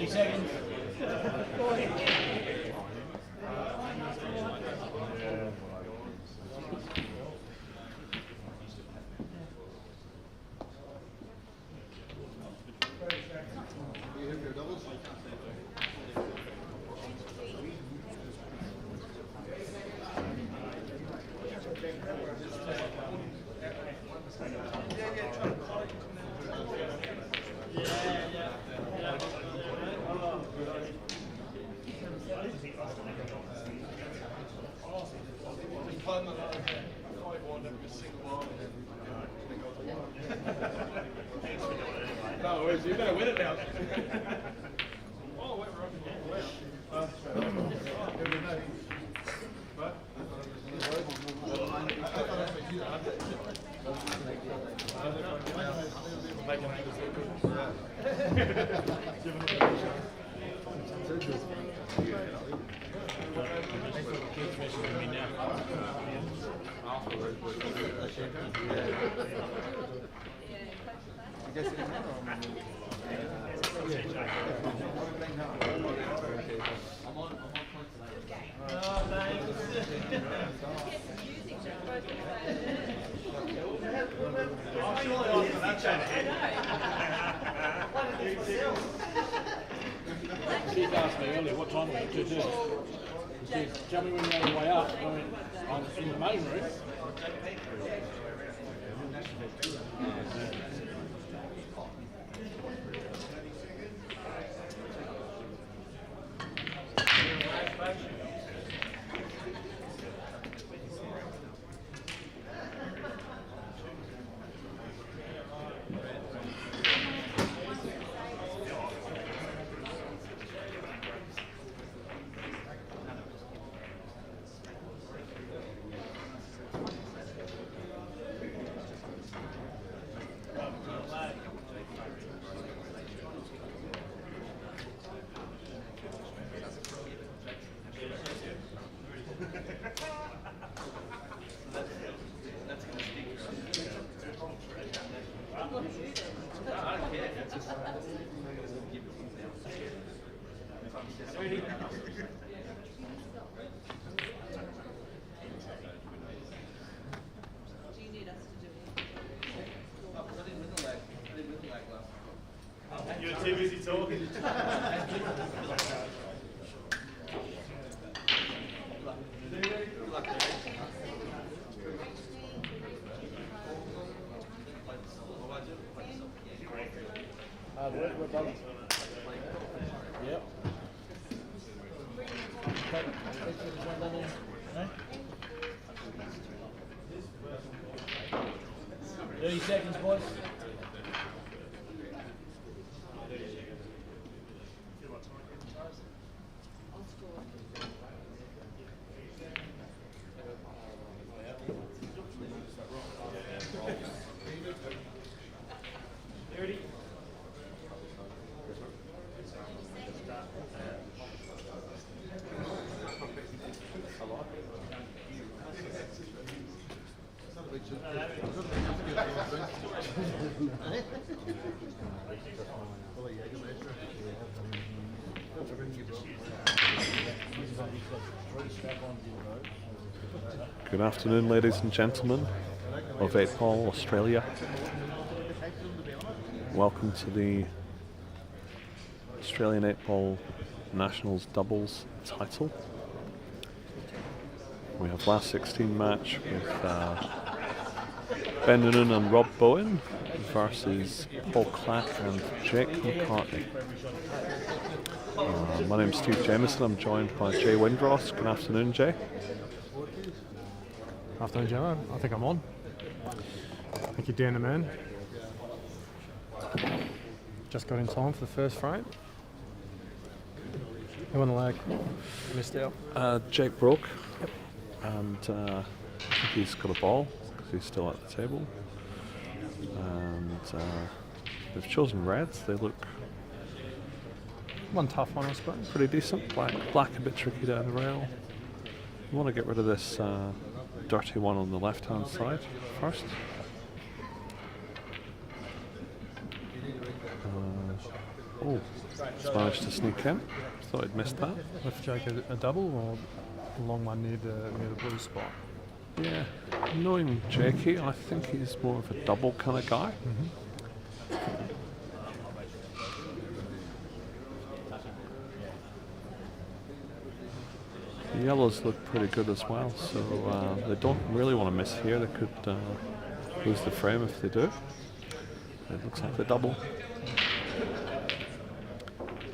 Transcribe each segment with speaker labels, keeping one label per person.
Speaker 1: Seconds.
Speaker 2: No, you better win it now.
Speaker 1: She asked me earlier what time we were to do. She said, tell me when you're on the way up. I went, I'm in the main room.
Speaker 2: You're too busy talking.
Speaker 1: We're done. Yep. 30 seconds, boys.
Speaker 3: Good afternoon, ladies and gentlemen of 8 Ball, Australia. Welcome to the Australian 8 Ball Nationals doubles title. We have last 16 match with Ben Nunan and Rob Bowen versus Paul Clack and Jake McCartney. My name's Steve Jamieson. I'm joined by Jay Windross. Good afternoon, Jay.
Speaker 4: Afternoon, Joe. I think I'm on. Thank you, Dan the man. Just got in time for the first frame. Who won the leg? Missed out.
Speaker 3: Jake broke, and I think he's got a ball because he's still at the table. And they've chosen reds. They look
Speaker 4: One tough one, I suppose.
Speaker 3: pretty decent. Black a bit tricky down the rail. You want to get rid of this dirty one on the left-hand side first. Oh, he's managed to sneak in. Thought I'd missed that.
Speaker 4: Left Jake a double or a long one near the blue spot?
Speaker 3: Yeah, knowing Jakey, I think he's more of a double kind of guy. The yellows look pretty good as well, so they don't really want to miss here. They could lose the frame if they do. It looks like the double.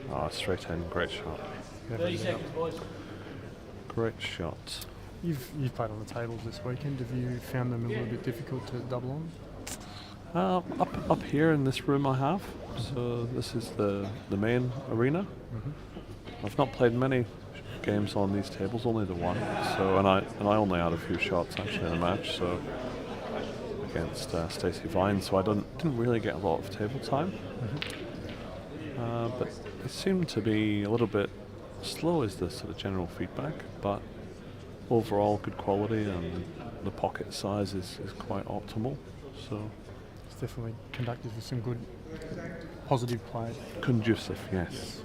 Speaker 3: Oh, straight in, great shot.
Speaker 1: 30 seconds, boys.
Speaker 3: Great shot.
Speaker 4: You've played on the tables this weekend. Have you found them a little bit difficult to double on?
Speaker 3: Up here in this room I have. So this is the main arena. I've not played many games on these tables, only the one. So and I only had a few shots actually in the match. So against Stacey Vine, so I didn't really get a lot of table time. But it seemed to be a little bit slow is the sort of general feedback, but overall good quality and the pocket size is quite optimal. So
Speaker 4: It's definitely conducted with some good positive play.
Speaker 3: conducive, yes.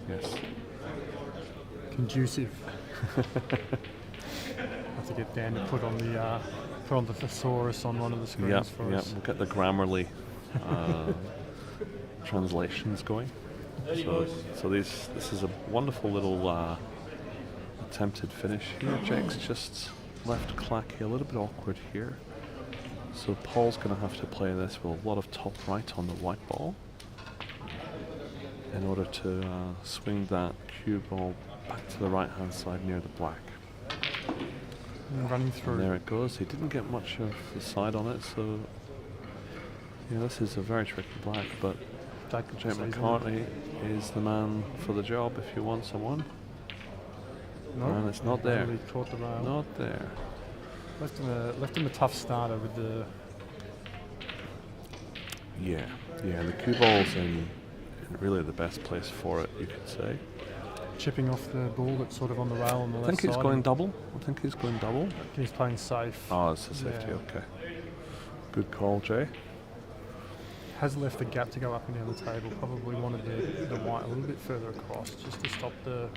Speaker 4: Conducive. Have to get Dan to put on the thesaurus on one of the screens for us.
Speaker 3: We'll get the Grammarly translations going. So this is a wonderful little attempted finish here. Jake's just left Clack a little bit awkward here. So Paul's going to have to play this with a lot of top right on the white ball in order to swing that cue ball back to the right hand side near the black.
Speaker 4: And running through.
Speaker 3: And there it goes. He didn't get much of the side on it, so yeah, this is a very tricky black, but Jake McCartney is the man for the job if you want someone.
Speaker 4: No,
Speaker 3: and it's not there.
Speaker 4: Really caught the rail.
Speaker 3: Not there.
Speaker 4: Left him a tough starter with the.
Speaker 3: Yeah, the cue ball's in really the best place for it, you could say.
Speaker 4: Chipping off the ball that's sort of on the rail on the left side.
Speaker 3: I think he's going double.
Speaker 4: He's playing safe.
Speaker 3: Oh, it's a safety, okay. Good call, Jay.
Speaker 4: Has left the gap to go up and down the table. Probably wanted the white a little bit further across just to stop the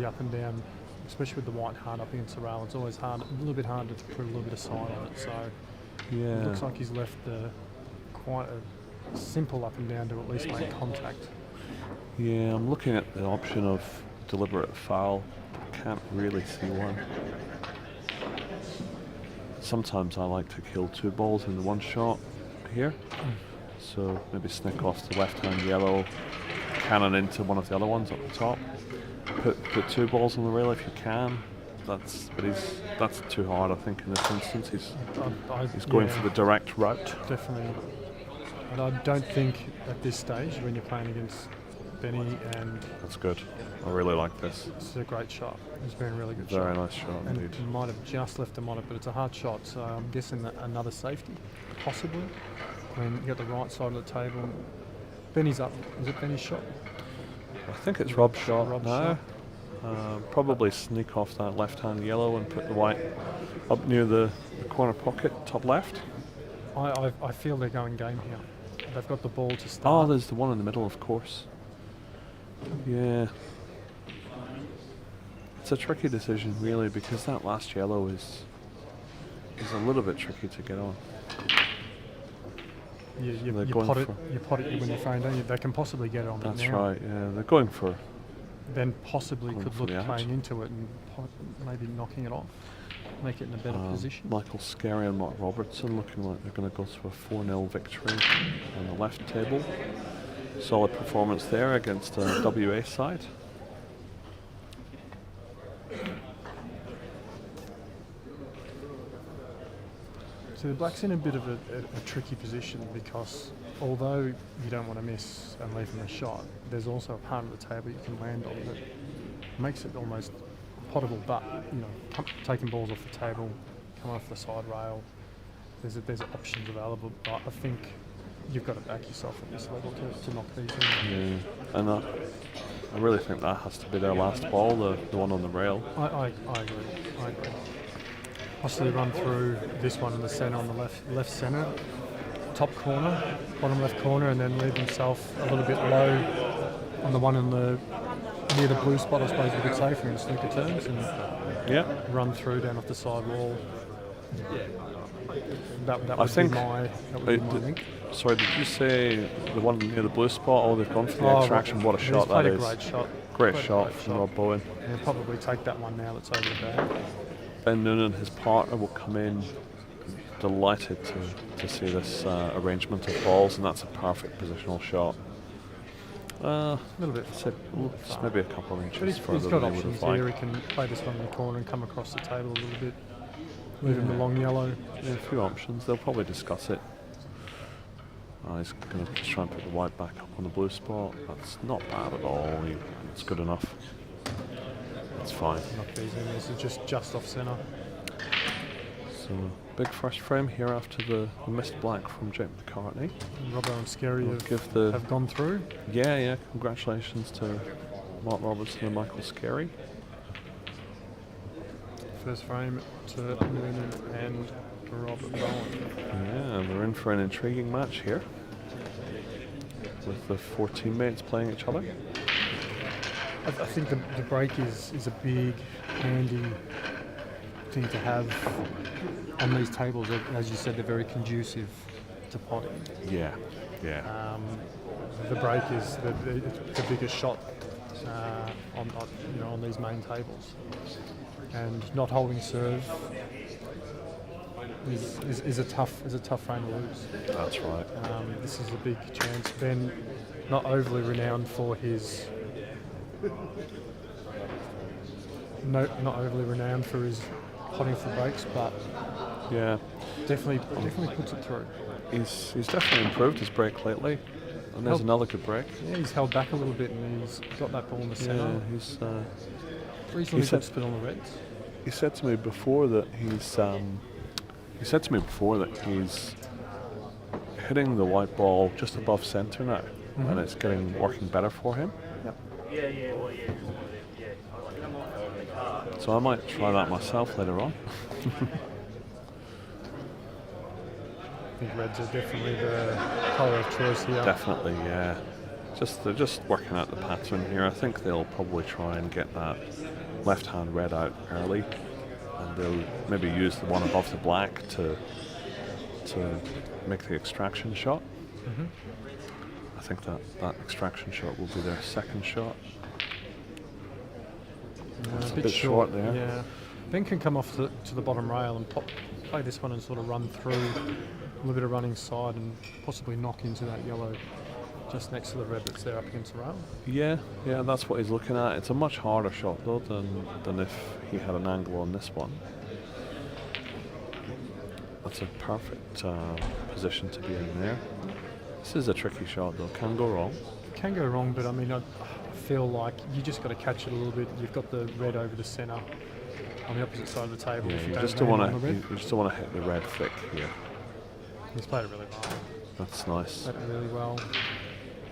Speaker 4: up and down, especially with the white hard up against the rail. It's always hard, a little bit harder to put a little bit of side on it. So it looks like he's left quite a simple up and down to at least make contact.
Speaker 3: Yeah, I'm looking at the option of deliberate foul. Can't really see one. Sometimes I like to kill two balls in the one shot here. So maybe sneak off the left-hand yellow, cannon into one of the other ones up the top. Put two balls on the rail if you can. That's too hard, I think, in this instance. He's going for the direct route.
Speaker 4: Definitely. And I don't think at this stage, when you're playing against Benny and...
Speaker 3: That's good. I really like this.
Speaker 4: It's a great shot. It's been a really good
Speaker 3: Very
Speaker 4: shot.
Speaker 3: nice shot
Speaker 4: And
Speaker 3: indeed.
Speaker 4: he might have just left him on it, but it's a hard shot, so I'm guessing that another safety, possibly. When you got the right side of the table. Benny's up. Is it Benny's shot?
Speaker 3: I think it's Rob's shot
Speaker 4: Rob's
Speaker 3: now. Probably sneak off that left-hand yellow and put the white up near the corner pocket, top left.
Speaker 4: I feel they're going game here. They've got the ball to start.
Speaker 3: Oh, there's the one in the middle, of course. Yeah. It's a tricky decision, really, because that last yellow is a little bit tricky to get on.
Speaker 4: You pot it when you're throwing down. They can possibly get it on.
Speaker 3: That's
Speaker 4: now.
Speaker 3: right. Yeah, they're going for.
Speaker 4: Then possibly
Speaker 3: Going
Speaker 4: could
Speaker 3: for
Speaker 4: look
Speaker 3: the out.
Speaker 4: playing into it and maybe knocking it off, make it in a better position.
Speaker 3: Michael Scerri and Mark Robertson looking like they're going to go to a 4-0 victory on the left table. Solid performance there against a WA side.
Speaker 4: So the Blacks in a bit of a tricky position because although you don't want to miss and leave them a shot, there's also a part of the table you can land on that makes it almost potable. But taking balls off the table, coming off the side rail, there's options available. But I think you've got to back yourself at this level to knock these in.
Speaker 3: Yeah, and I really think that has to be their last ball, the one on the rail.
Speaker 4: I agree. possibly run through this one in the centre on the left centre, top corner, bottom left corner, and then leave himself a little bit low on the one in the near the blue spot, I suppose we could say, for in snooker terms, and run through down off the side wall. That would be my link.
Speaker 3: Sorry, did you say the one near the blue spot? Oh, they've gone for the extraction. What a shot that is.
Speaker 4: Great shot.
Speaker 3: Great shot from Rob Bowen.
Speaker 4: And he'll probably take that one now that's over the bag.
Speaker 3: Ben Noonan, his partner, will come in delighted to see this arrangement of balls, and that's a perfect positional shot.
Speaker 4: A little bit.
Speaker 3: Just maybe a couple of inches
Speaker 4: But
Speaker 3: further
Speaker 4: he's got
Speaker 3: than they would
Speaker 4: options
Speaker 3: have
Speaker 4: here.
Speaker 3: liked.
Speaker 4: He can play this one in the corner and come across the table a little bit. Leave him the long yellow.
Speaker 3: Yeah, a few options. They'll probably discuss it. He's going to just try and put the white back up on the blue spot. That's not bad at all. It's good enough. That's fine.
Speaker 4: Knock these in. This is just off centre.
Speaker 3: So big first frame here after the missed black from Jake McCartney.
Speaker 4: Robbo and Scerri have gone through.
Speaker 3: Yeah. Congratulations to Mark Robertson and Michael Scerri.
Speaker 4: First frame to Noonan and Robert Bowen.
Speaker 3: Yeah, they're in for an intriguing match here, with the 4 teammates playing each other.
Speaker 4: I think the break is a big, handy thing to have on these tables. As you said, they're very conducive to potting.
Speaker 3: Yeah.
Speaker 4: The break is the biggest shot on these main tables, and not holding serve is a tough frame to lose.
Speaker 3: That's right.
Speaker 4: This is a big chance. Ben, not overly renowned for his potting for breaks, but
Speaker 3: Yeah,
Speaker 4: definitely puts it through.
Speaker 3: he's definitely improved his break lately, and there's another good break.
Speaker 4: Yeah, he's held back a little bit and he's got that ball in the centre.
Speaker 3: Yeah, he's.
Speaker 4: Reasonably good spin on the reds.
Speaker 3: He said to me before that he's hitting the white ball just above centre now, and it's working better for him.
Speaker 4: Yep.
Speaker 3: So I might try that myself later on.
Speaker 4: I think reds are definitely the colour of choice here.
Speaker 3: Definitely, yeah. They're just working out the pattern here. I think they'll probably try and get that left-hand red out early, and they'll maybe use the one above the black to make the extraction shot. I think that extraction shot will be their second shot. It's a bit short there.
Speaker 4: Yeah. Ben can come off to the bottom rail and play this one and sort of run through a little bit of running side and possibly knock into that yellow just next to the red that's there up against the rail.
Speaker 3: Yeah, that's what he's looking at. It's a much harder shot though than if he had an angle on this one. That's a perfect position to be in there. This is a tricky shot though, can go wrong.
Speaker 4: Can go wrong, but I mean, I feel like you just got to catch it a little bit. You've got the red over the centre on the opposite side of the table.
Speaker 3: Yeah,
Speaker 4: if
Speaker 3: you
Speaker 4: don't
Speaker 3: just don't
Speaker 4: land
Speaker 3: want
Speaker 4: on
Speaker 3: to.
Speaker 4: the
Speaker 3: You just don't want to hit the red thick here.
Speaker 4: He's played it really well.
Speaker 3: That's nice.
Speaker 4: Played it really well.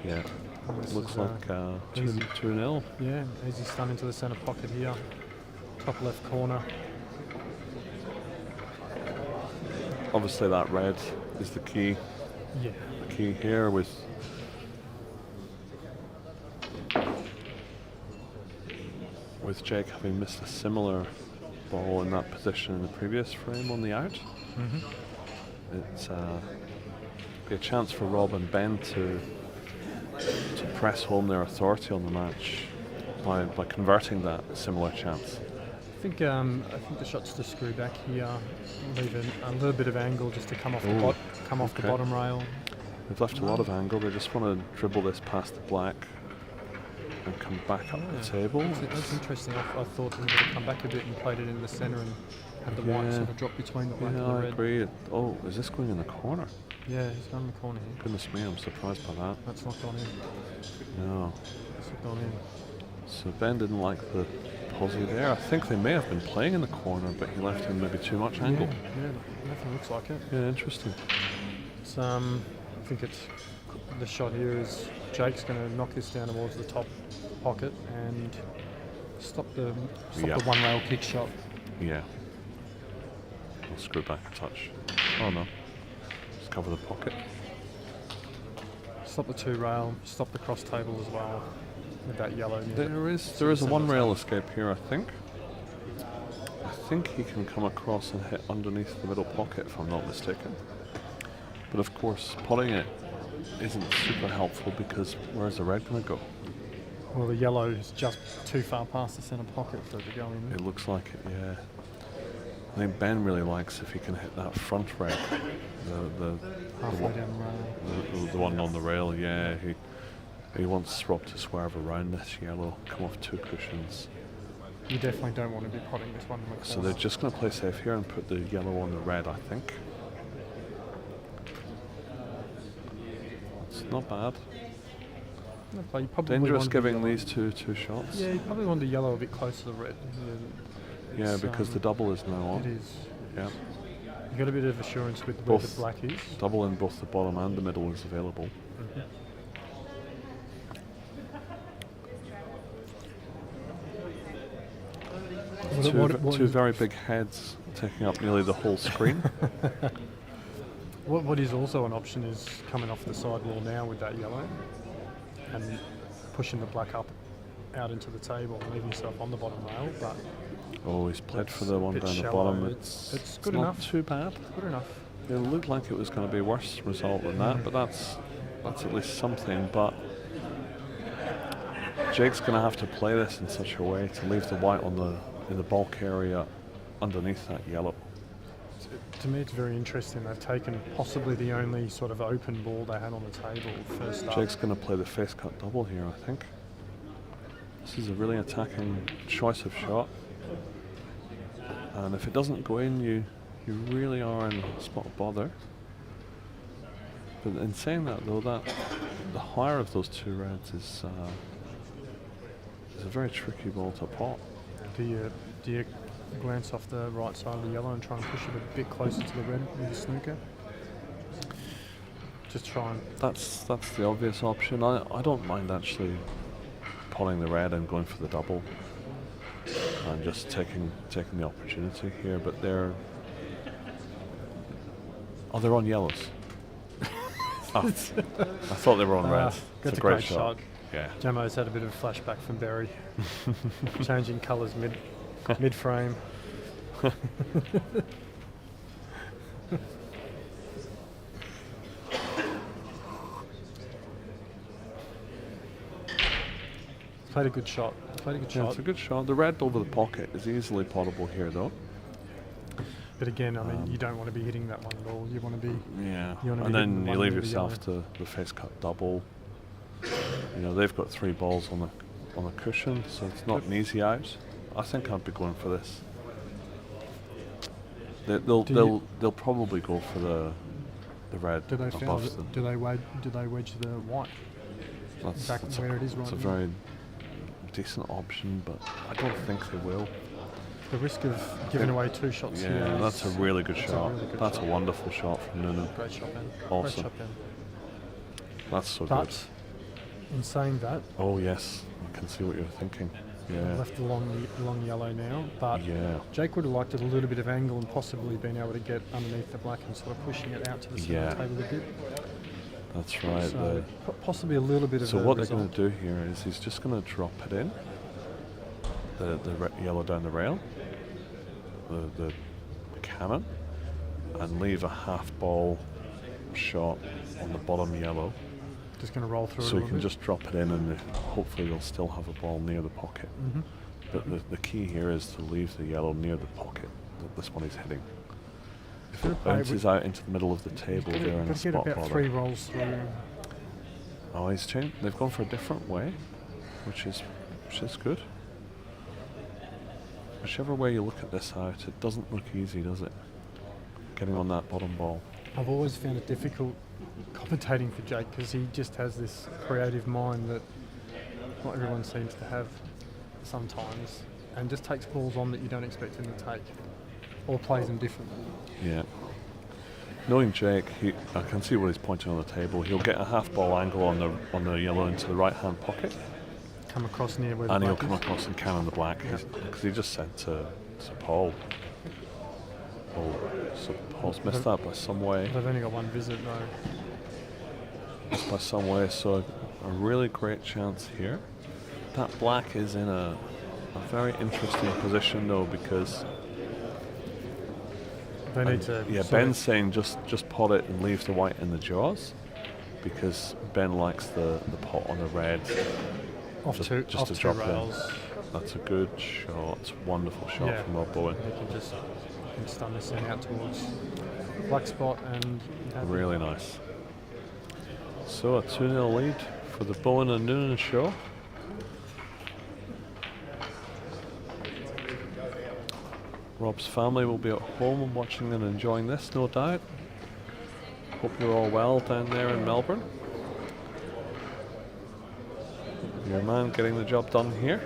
Speaker 3: Yeah,
Speaker 4: And this
Speaker 3: looks
Speaker 4: is,
Speaker 3: like
Speaker 4: easy.
Speaker 3: 2-0.
Speaker 4: Yeah, easy stun into the centre pocket here. Top left corner.
Speaker 3: Obviously, that red is the key.
Speaker 4: Yeah.
Speaker 3: The key here with. With Jake having missed a similar ball in that position in the previous frame on the out. It's be a chance for Rob and Ben to press home their authority on the match by converting that similar chance.
Speaker 4: I think the shot's to screw back here, leave a little bit of angle just to come off the bottom rail.
Speaker 3: They've left a lot of angle. They just want to dribble this past the black and come back up the table.
Speaker 4: That's interesting. I thought he would have come back a bit and played it in the centre and had the white sort of drop between the black and the red.
Speaker 3: I agree. Oh, is this going in the corner?
Speaker 4: Yeah, he's gone in the corner here.
Speaker 3: Goodness me, I'm surprised by that.
Speaker 4: That's not gone in.
Speaker 3: No.
Speaker 4: That's not gone in.
Speaker 3: So Ben didn't like the posie there. I think they may have been playing in the corner, but he left him maybe too much angle.
Speaker 4: Yeah, nothing looks like it.
Speaker 3: Yeah, interesting.
Speaker 4: It's, I think it's the shot here is Jake's going to knock this down towards the top pocket and stop the one rail kick shot.
Speaker 3: Yeah. I'll screw back a touch. Oh no. Just cover the pocket.
Speaker 4: Stop the 2 rail, stop the cross table as well with that yellow.
Speaker 3: There is a 1 rail escape here, I think. I think he can come across and hit underneath the middle pocket, if I'm not mistaken. But of course, potting it isn't super helpful because where's the red going to go?
Speaker 4: Well, the yellow is just too far past the centre pocket for it to go in.
Speaker 3: It looks like it, yeah. I think Ben really likes if he can hit that front red,
Speaker 4: Halfway down the rail.
Speaker 3: the one on the rail. Yeah, he wants Rob to swerve around this yellow, come off 2 cushions.
Speaker 4: You definitely don't want to be potting this one.
Speaker 3: So they're just going to play safe here and put the yellow on the red, I think. It's not bad.
Speaker 4: You probably
Speaker 3: Dangerous
Speaker 4: want
Speaker 3: giving
Speaker 4: the
Speaker 3: these two shots.
Speaker 4: Yeah, you probably want the yellow a bit closer to the red.
Speaker 3: Yeah, because the double is now on.
Speaker 4: It is.
Speaker 3: Yeah.
Speaker 4: You got a bit of assurance with where the black is.
Speaker 3: Double in both the bottom and the middle is available. Two very big heads taking up nearly the whole screen.
Speaker 4: What is also an option is coming off the sidewall now with that yellow and pushing the black up out into the table and leaving yourself on the bottom rail. But
Speaker 3: oh, he's played for the one
Speaker 4: bit
Speaker 3: down the
Speaker 4: shallow.
Speaker 3: bottom.
Speaker 4: It's good
Speaker 3: not
Speaker 4: enough.
Speaker 3: Too bad.
Speaker 4: Good enough.
Speaker 3: It looked like it was going to be a worse result than that, but that's at least something. But Jake's going to have to play this in such a way to leave the white in the bulk area underneath that yellow.
Speaker 4: To me, it's very interesting. They've taken possibly the only sort of open ball they had on the table first up.
Speaker 3: Jake's going to play the face cut double here, I think. This is a really attacking choice of shot. And if it doesn't go in, you really are in a spot of bother. But in saying that though, the higher of those 2 reds is a very tricky ball to pot.
Speaker 4: Do you glance off the right side of the yellow and try and push it a bit closer to the red with the snooker? Just try and...
Speaker 3: That's the obvious option. I don't mind actually potting the red and going for the double and just taking the opportunity here, but they're on yellows. I thought they were on red. It's a great shot. Yeah.
Speaker 4: Jamo's had a bit of a flashback from Barry. Changing colours mid-frame. Played a good shot.
Speaker 3: Yeah, it's a good shot. The red over the pocket is easily potable here though.
Speaker 4: But again, I mean, you don't want to be hitting that one at all. You want to be...
Speaker 3: Yeah,
Speaker 4: and
Speaker 3: then you leave yourself to the face cut double. You know, they've got 3 balls on the cushion, so it's not an easy out. I think I'd be going for this. They'll probably go for the red above them.
Speaker 4: Do they wedge the white? Back where it is right
Speaker 3: It's a
Speaker 4: now?
Speaker 3: very decent option, but I don't think they will.
Speaker 4: The risk of giving away 2 shots here.
Speaker 3: Yeah, that's a really good
Speaker 4: that's
Speaker 3: shot.
Speaker 4: a really good
Speaker 3: That's
Speaker 4: shot.
Speaker 3: a wonderful shot from Nunan.
Speaker 4: Great shot, Ben.
Speaker 3: Awesome.
Speaker 4: Great shot, Ben.
Speaker 3: That's so
Speaker 4: But
Speaker 3: good.
Speaker 4: in saying that,
Speaker 3: Oh yes, I can see what you're thinking. Yeah.
Speaker 4: left the long yellow now, but
Speaker 3: Yeah.
Speaker 4: Jake would have liked it a little bit of angle and possibly been able to get underneath the black and sort of pushing it out to the centre table a bit.
Speaker 3: That's right.
Speaker 4: So possibly a little bit of
Speaker 3: So
Speaker 4: a
Speaker 3: what they're
Speaker 4: result.
Speaker 3: going to do here is he's just going to drop it in, the yellow down the rail, the cannon, and leave a half ball shot on the bottom yellow.
Speaker 4: Just going to roll through
Speaker 3: So
Speaker 4: it a
Speaker 3: you
Speaker 4: little
Speaker 3: can
Speaker 4: bit.
Speaker 3: just drop it in and hopefully they'll still have a ball near the pocket.
Speaker 4: Mhm.
Speaker 3: But the key here is to leave the yellow near the pocket that this one is hitting. If it
Speaker 4: play
Speaker 3: bounces out into the middle of the table, they're in a
Speaker 4: Get
Speaker 3: spot
Speaker 4: about
Speaker 3: bother.
Speaker 4: 3 rolls through.
Speaker 3: Oh, he's changed. They've gone for a different way, which is good. Whichever way you look at this out, it doesn't look easy, does it? Getting on that bottom ball.
Speaker 4: I've always found it difficult commentating for Jake because he just has this creative mind that not everyone seems to have sometimes, and just takes balls on that you don't expect him to take, or plays them differently.
Speaker 3: Yeah. Knowing Jake, I can see what he's pointing on the table. He'll get a half ball angle on the yellow into the right hand pocket,
Speaker 4: Come across near where the
Speaker 3: and he'll
Speaker 4: black
Speaker 3: come
Speaker 4: is.
Speaker 3: across and cannon the black because he just said to Paul, Oh, so Paul's missed that by some way.
Speaker 4: They've only got one visit though.
Speaker 3: Missed by some way, so a really great chance here. That black is in a very interesting position though, because
Speaker 4: They need to.
Speaker 3: yeah,
Speaker 4: sort
Speaker 3: Ben's
Speaker 4: of-
Speaker 3: saying just pot it and leave the white in the jaws, because Ben likes the pot on the red.
Speaker 4: off
Speaker 3: just
Speaker 4: two,
Speaker 3: to
Speaker 4: off two
Speaker 3: drop in.
Speaker 4: rails.
Speaker 3: That's a good shot, wonderful shot
Speaker 4: Yeah.
Speaker 3: from Rob Bowen.
Speaker 4: He can just stun this thing out towards black spot and
Speaker 3: Really nice. So a 2-0 lead for the Bowen and Nunan show. Rob's family will be at home and watching and enjoying this, no doubt. Hope you're all well down there in Melbourne. Your man getting the job done here.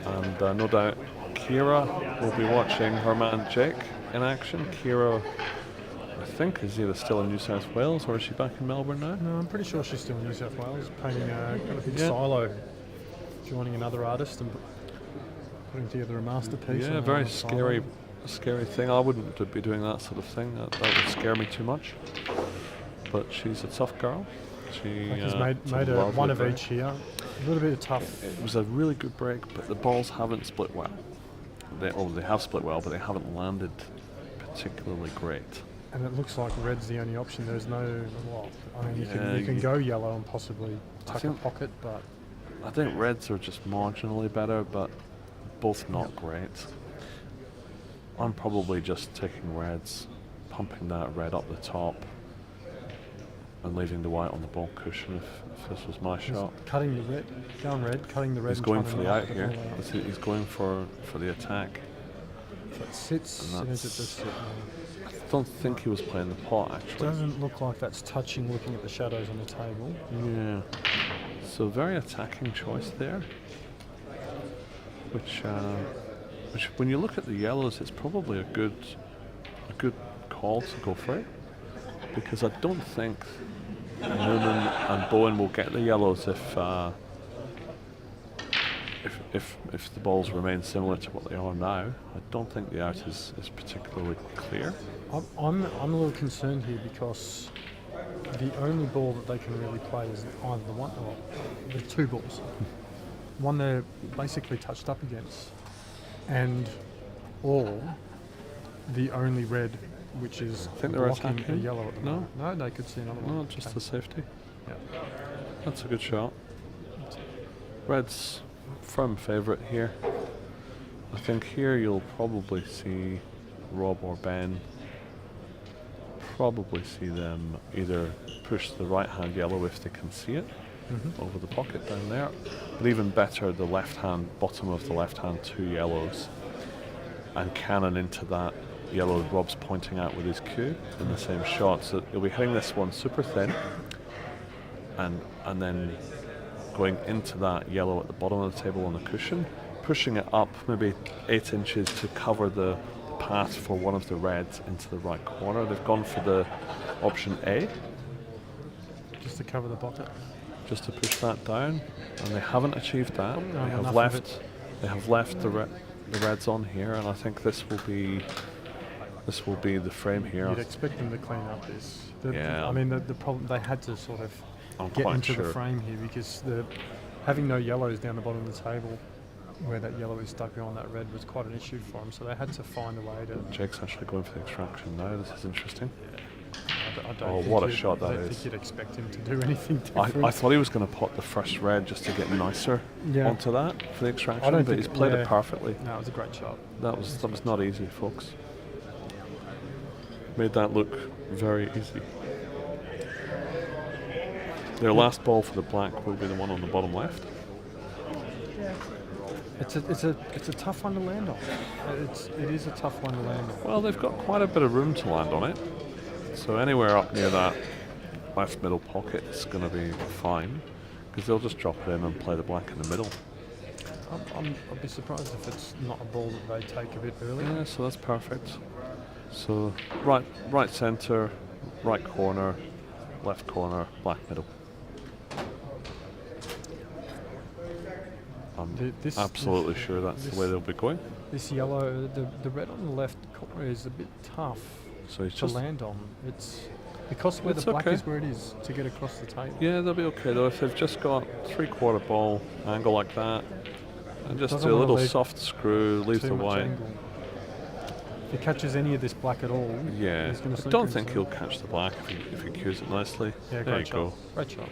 Speaker 3: And no doubt Kira will be watching her man Jake in action. Kira, I think, is either still in New South Wales or is she back in Melbourne now?
Speaker 4: No, I'm pretty sure she's still in New South Wales, painting got a big
Speaker 3: Yeah.
Speaker 4: silo, joining another artist and putting together a masterpiece.
Speaker 3: Yeah,
Speaker 4: on
Speaker 3: very
Speaker 4: a silo.
Speaker 3: scary thing. I wouldn't be doing that sort of thing. That would scare me too much. But she's a tough girl. She
Speaker 4: He's
Speaker 3: it's
Speaker 4: made
Speaker 3: a
Speaker 4: a
Speaker 3: lovely
Speaker 4: one of
Speaker 3: break.
Speaker 4: each here. A little bit of tough.
Speaker 3: It was a really good break, but the balls haven't split well. They have split well, but they haven't landed particularly great.
Speaker 4: And it looks like red's the only option. There's no, well, I mean, you
Speaker 3: Yeah,
Speaker 4: can go yellow and possibly tuck a
Speaker 3: think-
Speaker 4: pocket, but
Speaker 3: I think reds are just marginally better, but both not great. I'm probably just taking reds, pumping that red up the top, and leaving the white on the ball cushion if this was my shot.
Speaker 4: cutting the red, going red, cutting the red.
Speaker 3: He's
Speaker 4: and
Speaker 3: going
Speaker 4: trying
Speaker 3: for
Speaker 4: to
Speaker 3: the
Speaker 4: knock
Speaker 3: out
Speaker 4: the
Speaker 3: here.
Speaker 4: ball out.
Speaker 3: He's going for the attack.
Speaker 4: So it sits,
Speaker 3: And
Speaker 4: and is it
Speaker 3: that's-
Speaker 4: just sit now?
Speaker 3: I don't think he was playing the pot actually.
Speaker 4: Doesn't look like that's touching, looking at the shadows on the table.
Speaker 3: Yeah. So very attacking choice there. Which when you look at the yellows, it's probably a good call to go for it, because I don't think Noonan and Bowen will get the yellows if the balls remain similar to what they are now. I don't think the out is particularly clear.
Speaker 4: I'm a little concerned here because the only ball that they can really play is either the one or the two balls. One they're basically touched up against, and or the only red which is
Speaker 3: Think they're
Speaker 4: blocking a
Speaker 3: attacking?
Speaker 4: yellow at the
Speaker 3: No?
Speaker 4: moment. No, they could see another one.
Speaker 3: No, just the safety.
Speaker 4: Yeah.
Speaker 3: That's a good shot. Red's firm favourite here. I think here you'll probably see Rob or Ben. Probably see them either push the right hand yellow if they can see it over the pocket down there, but even better the left hand, bottom of the left hand, two yellows, and cannon into that yellow Rob's pointing out with his cue in the same shot. So you'll be hitting this one super thin, and then going into that yellow at the bottom of the table on the cushion, pushing it up maybe 8 inches to cover the path for one of the reds into the right corner. They've gone for the option A,
Speaker 4: Just to cover the pocket.
Speaker 3: just to push that down, and they haven't achieved that.
Speaker 4: No,
Speaker 3: They have
Speaker 4: enough of
Speaker 3: left. They have left the reds on here, and I think this will be the frame here.
Speaker 4: You'd expect them to clean up this.
Speaker 3: Yeah.
Speaker 4: I mean, the problem, they had to sort of
Speaker 3: I'm
Speaker 4: get
Speaker 3: quite
Speaker 4: into
Speaker 3: sure.
Speaker 4: the frame here because having no yellows down the bottom of the table where that yellow is stuck on that red was quite an issue for them. So they had to find a way to.
Speaker 3: Jake's actually going for the extraction now. This is interesting.
Speaker 4: I don't
Speaker 3: Oh,
Speaker 4: think
Speaker 3: what a
Speaker 4: you'd-
Speaker 3: shot
Speaker 4: I
Speaker 3: that
Speaker 4: don't
Speaker 3: is.
Speaker 4: think you'd expect him to do anything
Speaker 3: I
Speaker 4: different.
Speaker 3: thought he was going to pot the first red just to get nicer
Speaker 4: Yeah.
Speaker 3: onto that for the extraction,
Speaker 4: I don't
Speaker 3: but
Speaker 4: think-
Speaker 3: he's played
Speaker 4: yeah.
Speaker 3: it perfectly.
Speaker 4: No, it was a great shot.
Speaker 3: That was not easy, folks. Made that look very easy. Their last ball for the black will be the one on the bottom left.
Speaker 4: It's a tough one to land on. It is a tough one to land on.
Speaker 3: Well, they've got quite a bit of room to land on it, so anywhere up near that left middle pocket is going to be fine, because they'll just drop it in and play the black in the middle.
Speaker 4: I'd be surprised if it's not a ball that they take a bit early.
Speaker 3: Yeah, so that's perfect. So right centre, right corner, left corner, black middle. I'm absolutely sure that's the way they'll be going.
Speaker 4: This yellow, the red on the left corner is a bit tough
Speaker 3: So he's
Speaker 4: to
Speaker 3: just
Speaker 4: land on. It's because where the
Speaker 3: It's
Speaker 4: black
Speaker 3: okay.
Speaker 4: is where it is to get across the table.
Speaker 3: yeah, they'll be okay though if they've just got 3/4 ball angle like that, and just
Speaker 4: Doesn't
Speaker 3: do a
Speaker 4: wanna
Speaker 3: little
Speaker 4: leave
Speaker 3: soft screw, leave
Speaker 4: Too
Speaker 3: the
Speaker 4: much
Speaker 3: white.
Speaker 4: angle. If he catches any of this black at all,
Speaker 3: Yeah,
Speaker 4: he's going to
Speaker 3: I don't think he'll catch the black if he cues it nicely.
Speaker 4: Yeah,
Speaker 3: there you
Speaker 4: great shot.
Speaker 3: go.
Speaker 4: Great shot.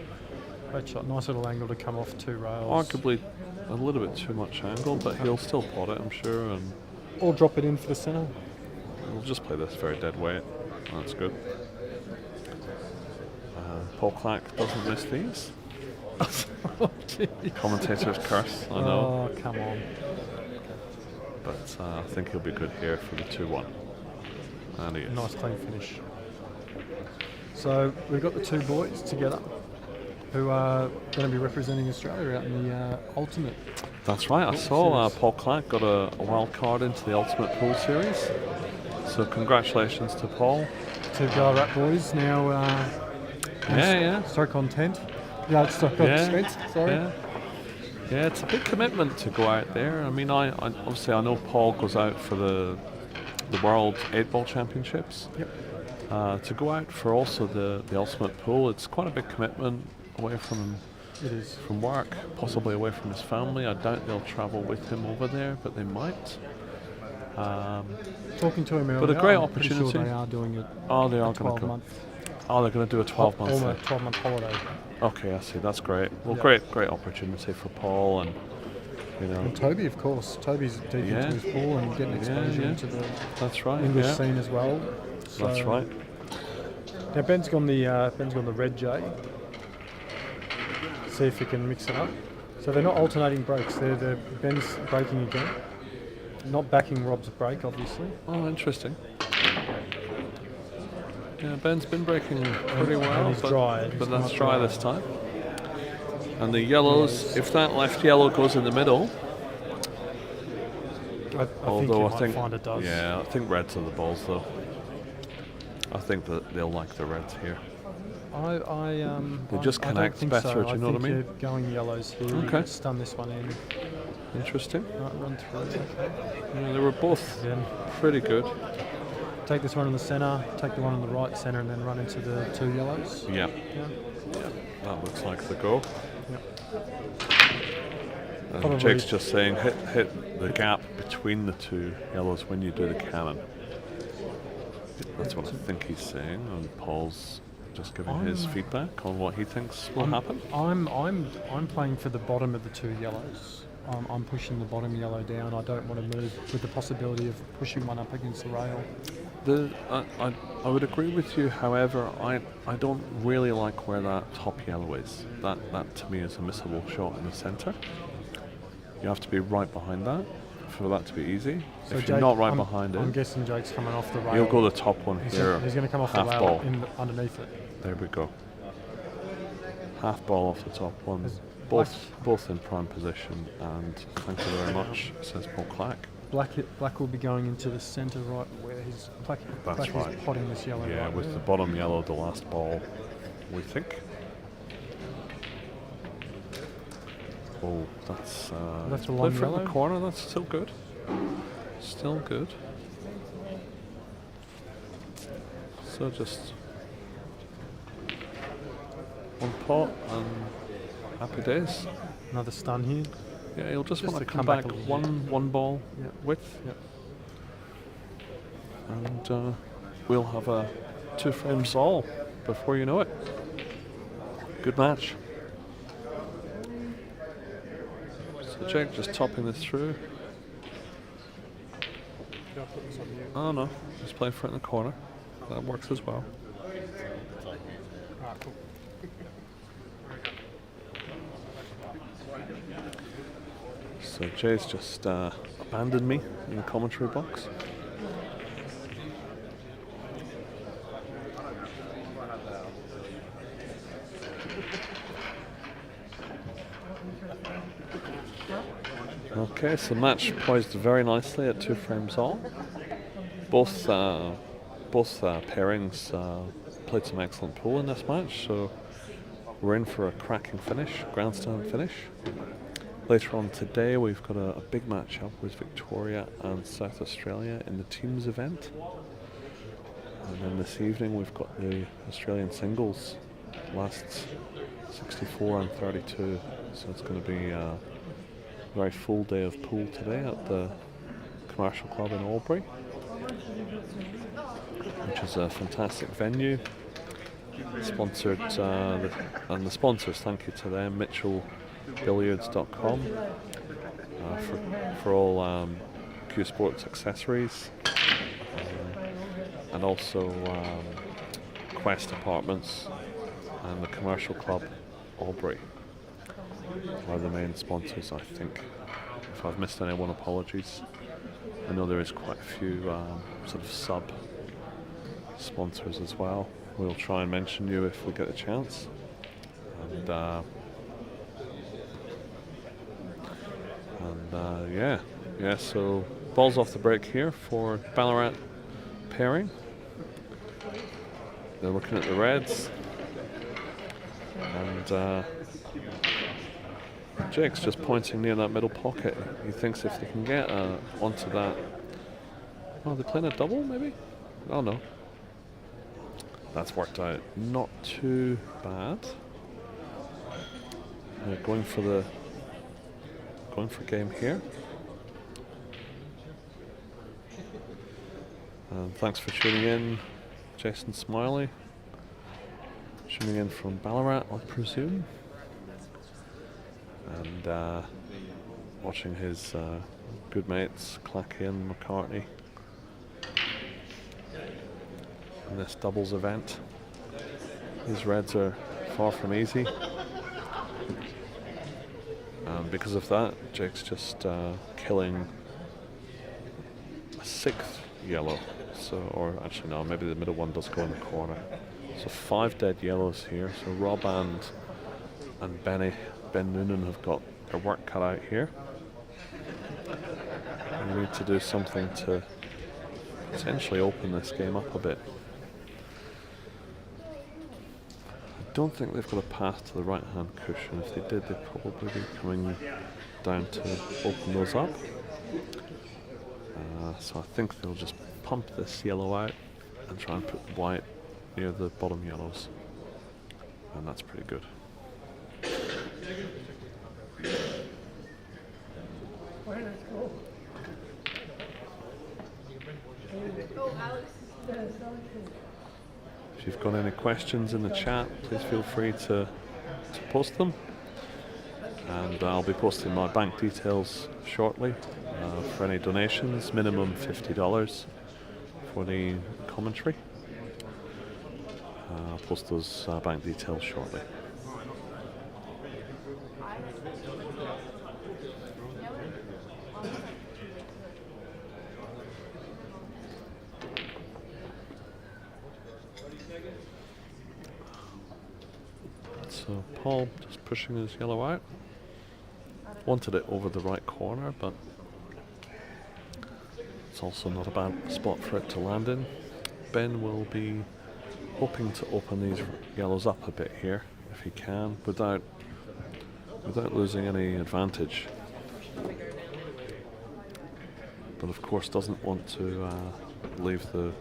Speaker 4: Great shot. Nice little angle to come off 2 rails.
Speaker 3: Arguably a little bit too much angle, but he'll still pot it, I'm sure, and
Speaker 4: Or drop it in for the centre.
Speaker 3: we'll just play this very dead weight. That's good. Paul Clack doesn't miss these. Commentator's curse, I know.
Speaker 4: Oh, come on.
Speaker 3: But I think he'll be good here for the 2-1. And he is.
Speaker 4: Nice clean finish. So we've got the 2 boys together who are going to be representing Australia out in the Ultimate.
Speaker 3: That's right, I saw Paul Clack got a wild card into the Ultimate Pool Series. So congratulations to Paul.
Speaker 4: 2 Ballarat boys now.
Speaker 3: Yeah.
Speaker 4: Stroke on 10. Yeah, stroke on
Speaker 3: Yeah,
Speaker 4: strength, sorry.
Speaker 3: Yeah, it's a big commitment to go out there. I mean, I obviously I know Paul goes out for the World 8-Ball Championships.
Speaker 4: Yep.
Speaker 3: To go out for also the Ultimate Pool, it's quite a big commitment away from
Speaker 4: It is.
Speaker 3: from work, possibly away from his family. I doubt they'll travel with him over there, but they might.
Speaker 4: Talking to him earlier,
Speaker 3: But a great
Speaker 4: I'm pretty sure
Speaker 3: opportunity.
Speaker 4: they are doing it.
Speaker 3: Oh, they are
Speaker 4: a
Speaker 3: going to go.
Speaker 4: 12-month.
Speaker 3: Oh, they're going to do a 12-month.
Speaker 4: Almost 12-month holiday.
Speaker 3: Okay, I see. That's great. Well,
Speaker 4: Yeah.
Speaker 3: great opportunity for Paul, and you know.
Speaker 4: And Toby, of course. Toby's deep
Speaker 3: Yeah.
Speaker 4: into his pool and getting exposure
Speaker 3: yeah.
Speaker 4: into the
Speaker 3: That's right.
Speaker 4: English
Speaker 3: yeah.
Speaker 4: scene as well.
Speaker 3: That's
Speaker 4: So-
Speaker 3: right.
Speaker 4: Now Ben's gone the red J. See if he can mix it up. So they're not alternating breaks. They're Ben's breaking again. Not backing Rob's break, obviously.
Speaker 3: Oh, interesting. Yeah, Ben's been breaking pretty well,
Speaker 4: he's
Speaker 3: but,
Speaker 4: dry. He's
Speaker 3: but that's
Speaker 4: not
Speaker 3: dry
Speaker 4: dry.
Speaker 3: this time. And the yellows, if that left yellow goes in the middle,
Speaker 4: I
Speaker 3: although
Speaker 4: think you might find it does.
Speaker 3: yeah, I think reds are the balls though. I think that they'll like the reds here.
Speaker 4: They
Speaker 3: just
Speaker 4: I don't
Speaker 3: connect
Speaker 4: think
Speaker 3: better,
Speaker 4: so.
Speaker 3: do you know what I
Speaker 4: think
Speaker 3: mean?
Speaker 4: you're going yellows here. You
Speaker 3: Okay.
Speaker 4: can stun this one in.
Speaker 3: Interesting.
Speaker 4: Right, run through. Okay.
Speaker 3: Yeah, they were both
Speaker 4: Then
Speaker 3: pretty good.
Speaker 4: take this one in the centre, take the one on the right centre, and then run into the 2 yellows.
Speaker 3: Yeah,
Speaker 4: Yeah.
Speaker 3: that looks like the go. And
Speaker 4: Probably-
Speaker 3: Jake's just saying hit the gap between the 2 yellows when you do the cannon. That's what I think he's saying, and Paul's just giving his feedback on what he thinks will happen.
Speaker 4: I'm playing for the bottom of the 2 yellows. I'm pushing the bottom yellow down. I don't want to move with the possibility of pushing one up against the rail.
Speaker 3: I would agree with you. However, I don't really like where that top yellow is. That to me is a missable shot in the centre. You have to be right behind that for that to be easy.
Speaker 4: So
Speaker 3: If you're
Speaker 4: Jake,
Speaker 3: not right
Speaker 4: I'm
Speaker 3: behind
Speaker 4: I'm
Speaker 3: it,
Speaker 4: guessing Jake's coming off the rail.
Speaker 3: he'll go the top one
Speaker 4: He's
Speaker 3: here.
Speaker 4: going to come off the
Speaker 3: half
Speaker 4: rail
Speaker 3: ball.
Speaker 4: underneath it.
Speaker 3: There we go. Half ball off the top one.
Speaker 4: Is
Speaker 3: Both in prime position, and thank you very much, says Paul Clack.
Speaker 4: Black will be going into the centre right where he's Black
Speaker 3: That's
Speaker 4: is
Speaker 3: right.
Speaker 4: potting this yellow
Speaker 3: Yeah,
Speaker 4: right
Speaker 3: with
Speaker 4: there.
Speaker 3: the bottom yellow, the last ball, we think. Oh, that's
Speaker 4: That's a
Speaker 3: play
Speaker 4: long
Speaker 3: for it in
Speaker 4: yellow.
Speaker 3: the corner. That's still good. Still good. So just one pot and happy days.
Speaker 4: Another stun here.
Speaker 3: Yeah, you'll just
Speaker 4: Just
Speaker 3: want
Speaker 4: to
Speaker 3: to come
Speaker 4: come back
Speaker 3: back
Speaker 4: a little
Speaker 3: one ball
Speaker 4: Yeah.
Speaker 3: width,
Speaker 4: Yep.
Speaker 3: and we'll have a 2 frames all before you know it. Good match. So Jake just topping this through. Oh no, just playing for it in the corner. That works as well.
Speaker 4: Alright, cool.
Speaker 3: So Jay's just abandoned me in the commentary box. Okay, so match poised very nicely at 2 frames all. Both pairings played some excellent pool in this match, so we're in for a cracking finish, grandstand finish. Later on today, we've got a big match-up with Victoria and South Australia in the teams event. And then this evening, we've got the Australian singles, lasts 64 and 32. So it's going to be a very full day of pool today at the Commercial Club in Albury, which is a fantastic venue. Sponsored, and the sponsors, thank you to them, MitchellBilliards.com for all Q Sports accessories, and also Quest Apartments and the Commercial Club Albury are the main sponsors, I think. If I've missed anyone, apologies. I know there is quite a few sort of sub sponsors as well. We'll try and mention you if we get a chance. And yeah. So balls off the break here for Ballarat pairing. They're looking at the reds, and Jake's just pointing near that middle pocket. He thinks if they can get onto that. Oh, they're playing a double, maybe? Oh no. That's worked out not too bad. Going for game here. And thanks for tuning in, Jason Smiley. Tuning in from Ballarat, I presume. And watching his good mates, Clack.P and McCartney, in this doubles event. These reds are far from easy. And because of that, Jake's just killing a 6th yellow. So, or actually no, maybe the middle one does go in the corner. So 5 dead yellows here. So Rob and Ben Nunan have got their work cut out here. And we need to do something to potentially open this game up a bit. I don't think they've got a path to the right hand cushion. If they did, they'd probably be coming down to open those up. So I think they'll just pump this yellow out and try and put white near the bottom yellows. And that's pretty good. If you've got any questions in the chat, please feel free to post them. And I'll be posting my bank details shortly for any donations, minimum $50 for the commentary. I'll post those bank details shortly. So Paul just pushing his yellow out. Wanted it over the right corner, but it's also not a bad spot for it to land in. Ben will be hoping to open these yellows up a bit here, if he can, without losing any advantage. But of course doesn't want to leave the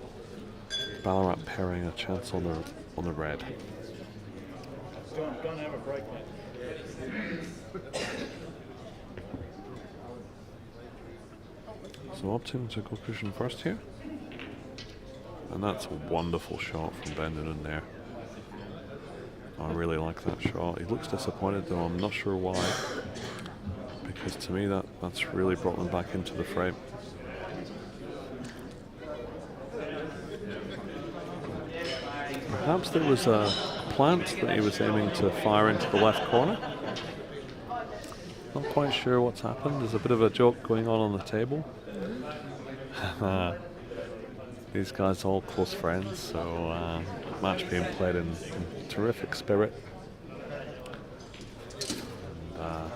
Speaker 3: Ballarat pairing a chance on the red.
Speaker 2: Go and have a break, mate.
Speaker 3: So opting to go cushion first here. And that's a wonderful shot from Ben Nunan there. I really like that shot. He looks disappointed though, I'm not sure why. Because to me that's really brought them back into the frame. Perhaps there was a plant that he was aiming to fire into the left corner. Not quite sure what's happened. There's a bit of a joke going on the table. These guys are all close friends, so match being played in terrific spirit. And,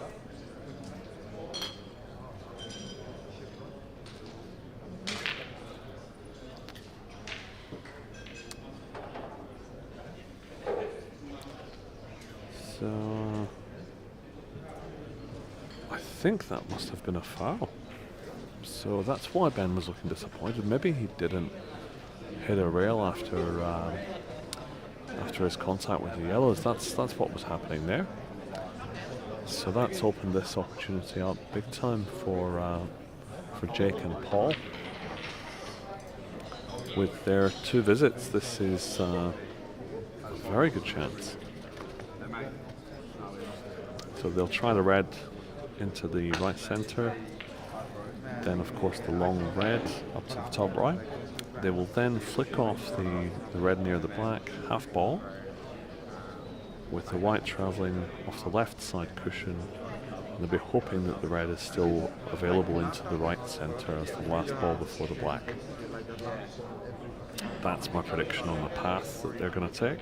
Speaker 3: so I think that must have been a foul. So that's why Ben was looking disappointed. Maybe he didn't hit a rail after his contact with the yellows. That's what was happening there. So that's opened this opportunity up big time for Jake and Paul. With their 2 visits, this is a very good chance. So they'll try the red into the right center. Then, of course, the long red up to the top right. They will then flick off the red near the black, half ball, with the white travelling off the left side cushion. And they'll be hoping that the red is still available into the right centre as the last ball before the black. That's my prediction on the path that they're going to take.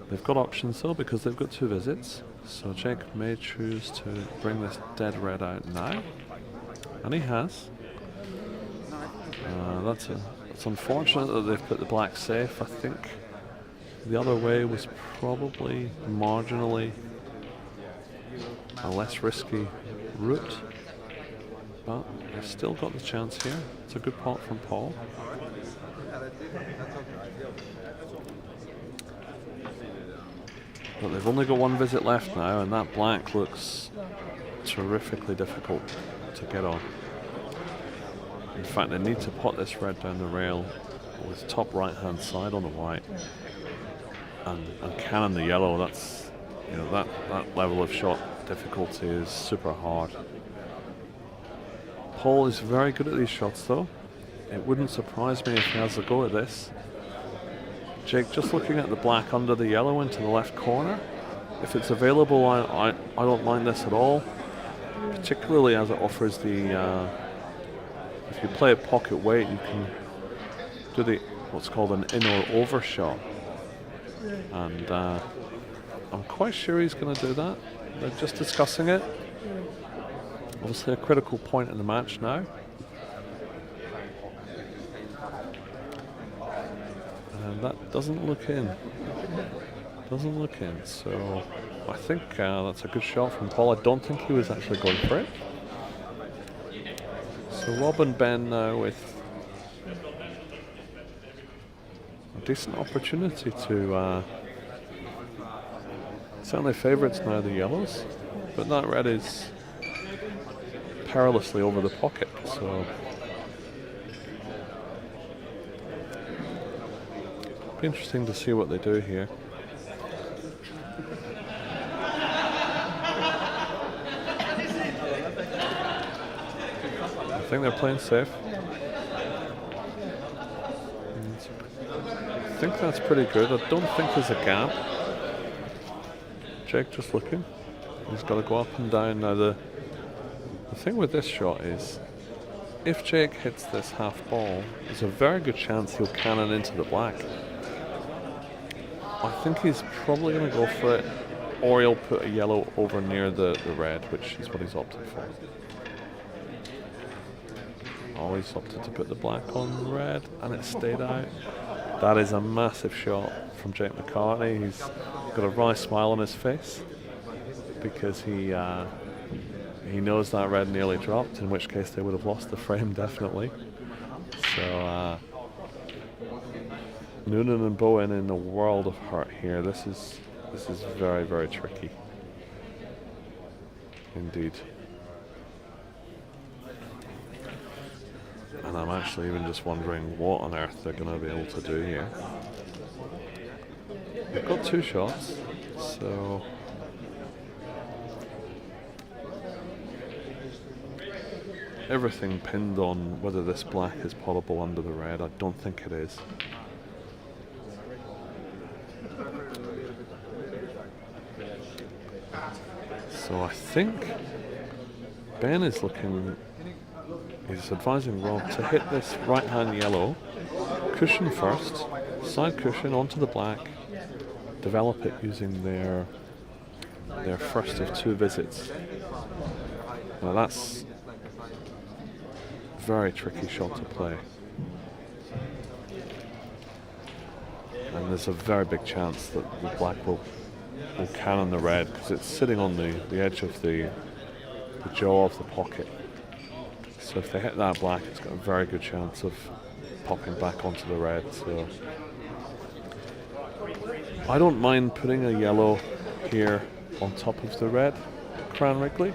Speaker 3: They've got options though, because they've got 2 visits. So Jake may choose to bring this dead red out now. And he has. It's unfortunate that they've put the black safe. I think the other way was probably marginally a less risky route, but they've still got the chance here. It's a good pot from Paul. But they've only got 1 visit left now, and that black looks terrifically difficult to get on. In fact, they need to pot this red down the rail with top right hand side on the white and cannon the yellow. That's, you know, that level of shot difficulty is super hard. Paul is very good at these shots though. It wouldn't surprise me if he has a go at this. Jake just looking at the black under the yellow into the left corner. If it's available, I don't mind this at all, particularly as it offers the if you play it pocket weight, you can do what's called an in or over shot, and I'm quite sure he's going to do that. They're just discussing it. Obviously a critical point in the match now. And that doesn't look in. Doesn't look in. So I think that's a good shot from Paul. I don't think he was actually going for it. So Rob and Ben now with a decent opportunity to certainly favourites now, the yellows, but that red is perilously over the pocket, so be interesting to see what they do here. I think they're playing safe. I think that's pretty good. I don't think there's a gap. Jake just looking. He's got to go up and down. Now the thing with this shot is, if Jake hits this half ball, there's a very good chance he'll cannon into the black. I think he's probably going to go for it, or he'll put a yellow over near the red, which is what he's opted for. Always opted to put the black on red, and it stayed out. That is a massive shot from Jake McCartney. He's got a wry smile on his face because he knows that red nearly dropped, in which case they would have lost the frame definitely. So Nunan and Bowen in a world of hurt here. This is very, very tricky indeed. And I'm actually even just wondering what on earth they're going to be able to do here. They've got 2 shots, so everything pinned on whether this black is potable under the red. I don't think it is. So I think Ben is looking, he's advising Rob to hit this right hand yellow, cushion first, side cushion onto the black, develop it using their first of 2 visits. Now that's a very tricky shot to play. And there's a very big chance that the black will cannon the red because it's sitting on the edge of the the jaw of the pocket. So if they hit that black, it's got a very good chance of popping back onto the red. So I don't mind putting a yellow here on top of the red Cran Wrigley.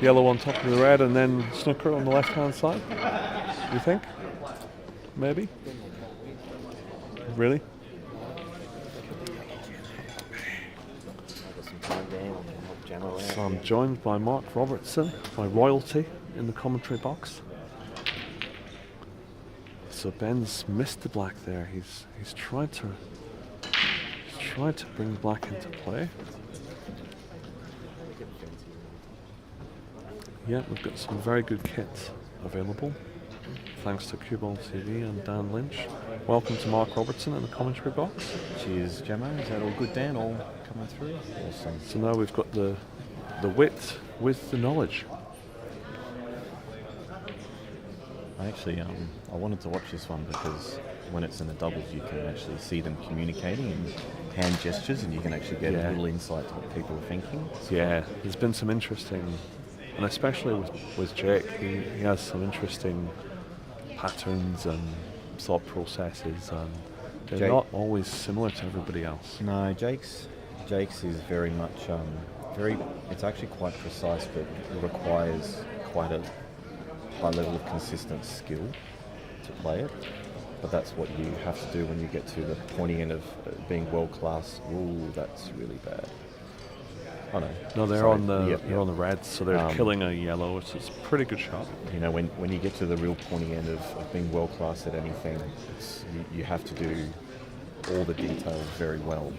Speaker 3: Yellow on top of the red and then snooker on the left hand side. You think? Maybe? Really? So I'm joined by Mark Robertson, my royalty in the commentary box. So Ben's missed the black there. He's tried to bring black into play. Yeah, we've got some very good kits available, thanks to CueballTV and Dan Lynch. Welcome to Mark Robertson in the commentary box.
Speaker 5: Cheers, Gemma. Is that all good, Dan? All coming through? Awesome.
Speaker 3: So now we've got the wit with the knowledge.
Speaker 5: I wanted to watch this one because when it's in the doubles, you can actually see them communicating in hand gestures, and you can actually get a little insight to what people are thinking.
Speaker 3: Yeah, there's been some interesting, and especially with Jake, he has some interesting patterns and thought processes, and they're not always similar to everybody else.
Speaker 5: No, Jake's is very much it's actually quite precise, but it requires quite a high level of consistent skill to play it. But that's what you have to do when you get to the pointy end of being world class. Ooh, that's really bad. Oh no.
Speaker 3: No, they're on the reds, so they're killing a yellow. It's a pretty good shot.
Speaker 5: You know, when you get to the real pointy end of being world class at anything, you have to do all the details very well.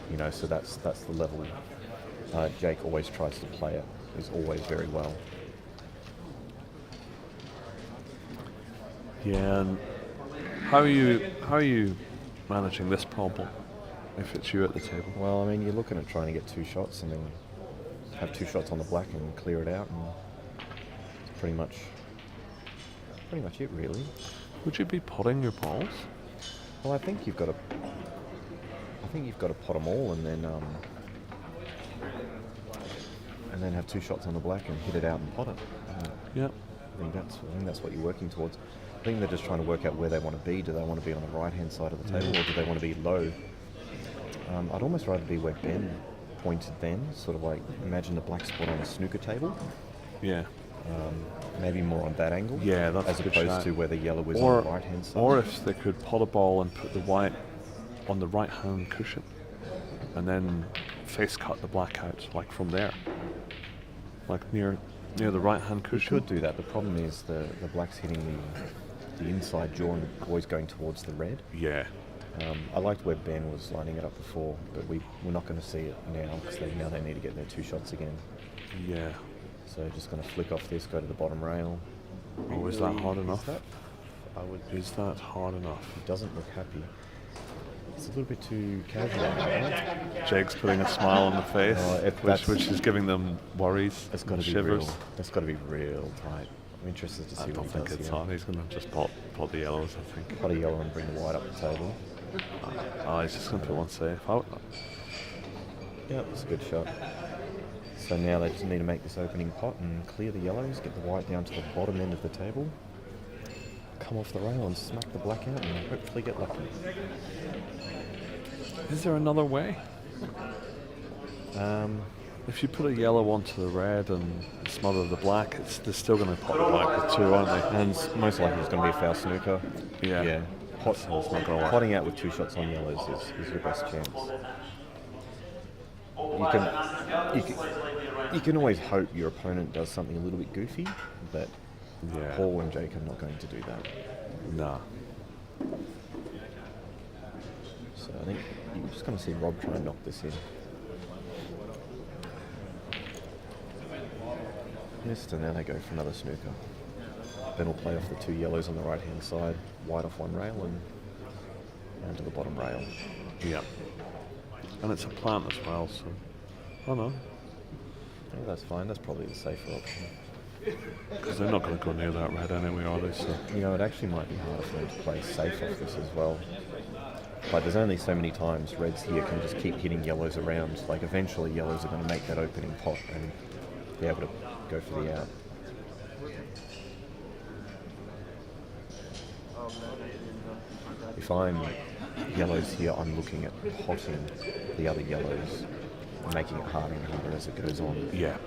Speaker 5: You know, so that's the level. Jake always tries to play it. Is always very well.
Speaker 3: Yeah, and how are you managing this problem if it's you at the table?
Speaker 5: Well, I mean, you're looking at trying to get 2 shots and then have 2 shots on the black and clear it out, and it's pretty much it, really.
Speaker 3: Would you be potting your balls?
Speaker 5: Well, I think you've got to pot them all, and then have 2 shots on the black and hit it out and pot it.
Speaker 3: Yeah.
Speaker 5: I think that's what you're working towards. I think they're just trying to work out where they want to be. Do they want to be on the right-hand side of the table, or do they want to be low? I'd almost rather be where Ben pointed then, sort of like imagine the black spot on a snooker table.
Speaker 3: Yeah.
Speaker 5: Maybe more on that angle.
Speaker 3: Yeah, that's
Speaker 5: as
Speaker 3: a good
Speaker 5: opposed
Speaker 3: shot.
Speaker 5: to where the yellow is on the right-hand side.
Speaker 3: Or if they could pot a ball and put the white on the right-hand cushion, and then face cut the black out, like from there, like near the right-hand cushion.
Speaker 5: You could do that. The problem is the black's hitting the inside jaw and always going towards the red.
Speaker 3: Yeah.
Speaker 5: I liked where Ben was lining it up before, but we're not going to see it now because now they need to get their 2 shots again.
Speaker 3: Yeah.
Speaker 5: So just going to flick off this, go to the bottom rail.
Speaker 3: Oh, is that hard enough?
Speaker 5: Is
Speaker 3: that hard enough?
Speaker 5: It doesn't look happy. It's a little bit too casual, right?
Speaker 3: Jake's putting a smile on the face, which is giving them worries.
Speaker 5: It's got to be
Speaker 3: shivers.
Speaker 5: real. That's got to be real tight. I'm interested to see
Speaker 3: I
Speaker 5: what
Speaker 3: don't
Speaker 5: he
Speaker 3: think
Speaker 5: does
Speaker 3: it's
Speaker 5: here.
Speaker 3: on. He's going to just pot the yellows, I think.
Speaker 5: Pot a yellow and bring the white up the table.
Speaker 3: He's just going to put one safe.
Speaker 5: Yeah, that's a good shot. So now they just need to make this opening pot and clear the yellows, get the white down to the bottom end of the table, come off the rail and smack the black out and hopefully get lucky.
Speaker 3: Is there another way? If you put a yellow onto the red and smother the black, they're still going to pot the black with 2, aren't they?
Speaker 5: And most likely it's going to be a foul snooker.
Speaker 3: Yeah.
Speaker 5: So it's not going to work. Potting out with 2 shots on yellows is your best chance. You can always hope your opponent does something a little bit goofy, but Paul and Jake are not going to do that.
Speaker 3: Nah.
Speaker 5: So I think you're just going to see Rob try and knock this in. Missed, and now they go for another snooker. Ben will play off the 2 yellows on the right-hand side, white off one rail, and down to the bottom rail.
Speaker 3: Yeah. And it's a plant as well, so... Oh no.
Speaker 5: Yeah, that's fine. That's probably the safer option.
Speaker 3: Because they're not going to go near that red anyway, are they? So.
Speaker 5: You know, it actually might be harder for them to play safe off this as well. Like, there's only so many times reds here can just keep hitting yellows around. Like, eventually yellows are going to make that opening pot, and be able to go for the out. If I'm yellows here, I'm looking at potting the other yellows, making it harder and harder as it goes on.
Speaker 3: Yeah.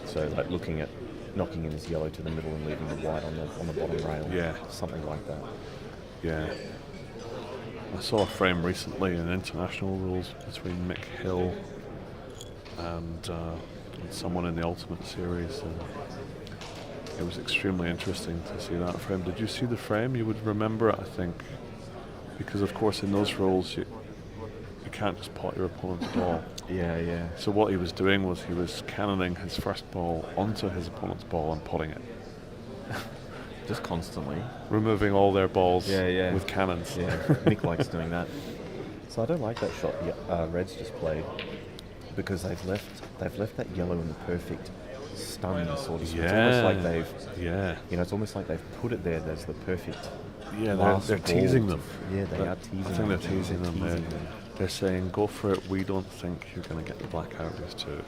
Speaker 5: So like looking at knocking in this yellow to the middle and leaving the white on the bottom rail.
Speaker 3: Yeah.
Speaker 5: Something like that.
Speaker 3: Yeah. I saw a frame recently in international rules between Mick Hill and someone in the Ultimate Series, and it was extremely interesting to see that frame. Did you see the frame? You would remember it, I think, because of course in those rules you can't just pot your opponent's ball.
Speaker 5: Yeah.
Speaker 3: So what he was doing was he was cannoning his first ball onto his opponent's ball and potting it.
Speaker 5: Just constantly.
Speaker 3: Removing all their balls
Speaker 5: Yeah.
Speaker 3: with cannons.
Speaker 5: Yeah, Mick likes doing that. So I don't like that shot Reds just played, because they've left that yellow in the perfect stun sort of spot. It's almost like it's almost like they've put it there as the perfect.
Speaker 3: They're teasing them.
Speaker 5: Yeah, they are teasing them.
Speaker 3: I think they're teasing them. They're saying, go for it, we don't think you're going to get the black out with 2.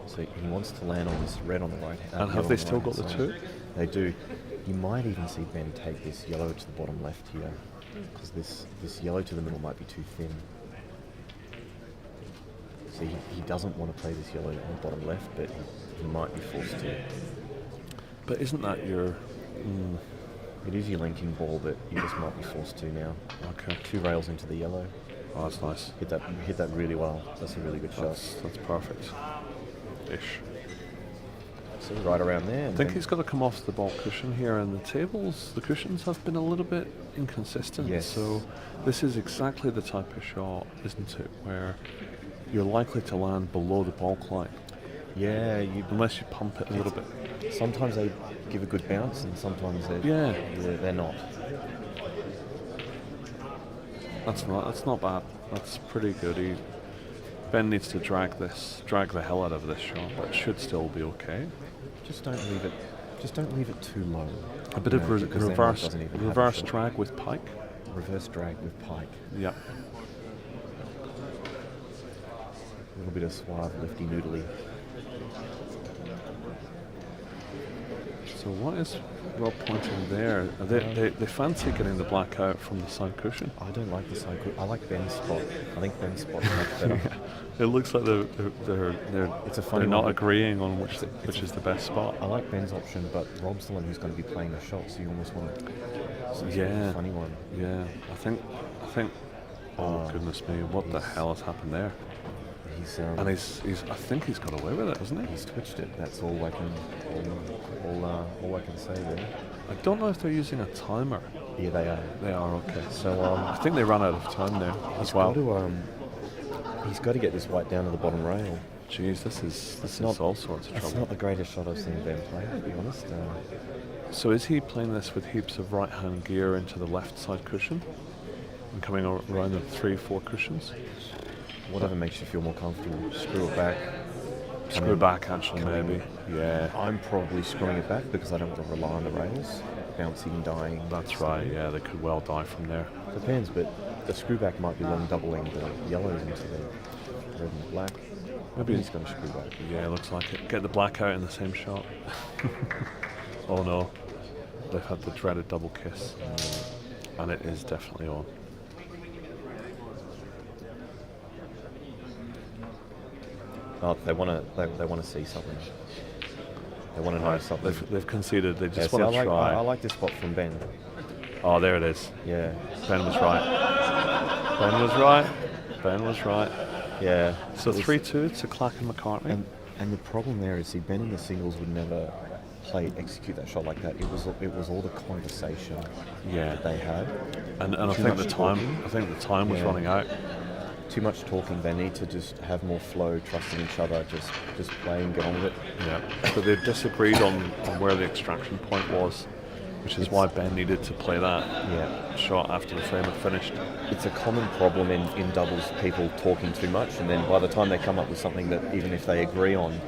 Speaker 5: So he wants to land on this red on the right hand.
Speaker 3: And have they still got the 2?
Speaker 5: They do. You might even see Ben take this yellow to the bottom left here, because this yellow to the middle might be too thin. So he doesn't want to play this yellow on the bottom left, but he might be forced to.
Speaker 3: But isn't that your...
Speaker 5: It is your linking ball, but you just might be forced to now.
Speaker 3: Okay.
Speaker 5: 2 rails into the yellow.
Speaker 3: Oh, that's nice.
Speaker 5: Hit that really well. That's a really good shot.
Speaker 3: That's perfect. Ish.
Speaker 5: So right around there.
Speaker 3: I think he's got to come off the ball cushion here, and the cushions have been a little bit inconsistent.
Speaker 5: Yes.
Speaker 3: So this is exactly the type of shot, isn't it, where you're likely to land below the ball line.
Speaker 5: Yeah,
Speaker 3: unless you pump it a little bit.
Speaker 5: Sometimes they give a good bounce, and sometimes they're not.
Speaker 3: That's not bad. That's pretty good. Ben needs to drag the hell out of this shot, but it should still be okay.
Speaker 5: Just don't leave it too low.
Speaker 3: A bit of reverse drag with pike.
Speaker 5: Reverse drag with pike.
Speaker 3: Yep.
Speaker 5: A little bit of suave, lifty noodly.
Speaker 3: So what is Rob pointing there? They fancy getting the black out from the side cushion.
Speaker 5: I don't like the side cushion. I like Ben's spot. I think Ben's spot is much better.
Speaker 3: It looks like they're not agreeing on which is the best spot.
Speaker 5: I like Ben's option, but Rob's the one who's going to be playing the shot, so you almost want to.
Speaker 3: Yeah.
Speaker 5: A funny one.
Speaker 3: Yeah. I think. Oh goodness me! What the hell has happened there?
Speaker 5: He's
Speaker 3: I think he's got away with it, hasn't he?
Speaker 5: He's twitched it. That's all I can say there.
Speaker 3: I don't know if they're using a timer.
Speaker 5: Yeah, they are.
Speaker 3: They are, okay.
Speaker 5: So
Speaker 3: I think they ran out of time there as well.
Speaker 5: He's got to get this white down to the bottom rail.
Speaker 3: Jeez, this is all sorts of trouble.
Speaker 5: It's not the greatest shot I've seen Ben play, to be honest.
Speaker 3: So is he playing this with heaps of right-hand gear into the left side cushion? And coming around the 3-4 cushions?
Speaker 5: Whatever makes you feel more comfortable. Screw it back.
Speaker 3: Screw back, actually, maybe. Yeah.
Speaker 5: I'm probably screwing it back because I don't want to rely on the rails. Bouncing, dying.
Speaker 3: That's right, yeah, they could well die from there.
Speaker 5: Depends, but the screw back might be long doubling the yellows into the red and the black. Maybe he's going to screw back.
Speaker 3: Yeah, looks like it. Get the black out in the same shot. Oh no. They've had the dreaded double kiss. And it is definitely on.
Speaker 5: Oh, they want to see something. They want to know something.
Speaker 3: They've conceded. They just want to try.
Speaker 5: I like this spot from Ben.
Speaker 3: Oh, there it is.
Speaker 5: Yeah.
Speaker 3: Ben was right. Ben was right.
Speaker 5: Yeah.
Speaker 3: So 3-2 to Clack and McCartney.
Speaker 5: And the problem there is, see, Ben in the singles would never execute that shot like that. It was all the conversation that they had. And I think the time was running out. Too much talking. They need to just have more flow, trust in each other, just play and get on with it.
Speaker 3: Yeah. But they've disagreed on where the extraction point was, which is why Ben needed to play that shot after the frame had finished. It's
Speaker 5: a common problem in doubles, people talking too much, and then by the time they come up with something that even if they agree on,